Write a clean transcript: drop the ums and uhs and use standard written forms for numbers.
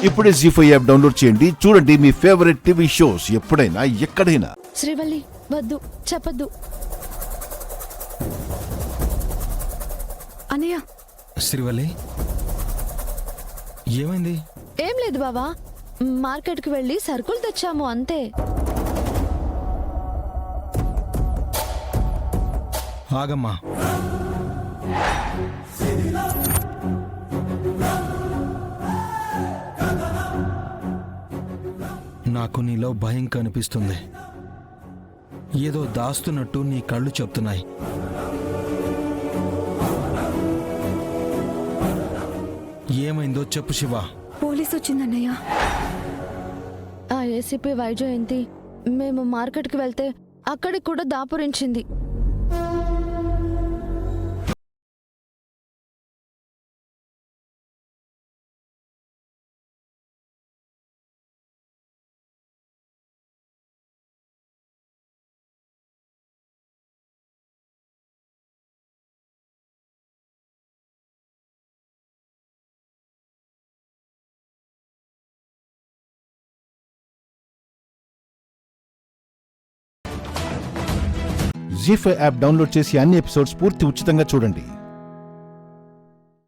ఇప్పుడే జీ5 app download చేయండి. చూడండి మీ ఫేవరెట్ టీవీ షోస్ ఎప్పుడైనా ఎక్కడైనా. శ్రీవల్లి వద్దు, చెప్పద్దు. అన్నయ్య. శ్రీవల్లి ఏమైంది? ఏం లేదు బావా, మార్కెట్కి వెళ్ళి సరుకులు తెచ్చాము అంతే. ఆగమ్మా. నాకు నీలో భయం కనిపిస్తుంది. ఏదో దాస్తున్నట్టు నీ కళ్ళు చెప్తున్నాయి. ఏమైందో చెప్పు శివ. పోలీసు వచ్చిందన్నయ్య. ఆ ఏసీపీ వైజయంతి మేము మార్కెట్కి వెళ్తే అక్కడికి కూడా దాపురించింది. జీ5 యాప్ డౌన్లోడ్ చేసి అన్ని ఎపిసోడ్స్ పూర్తి ఉచితంగా చూడండి.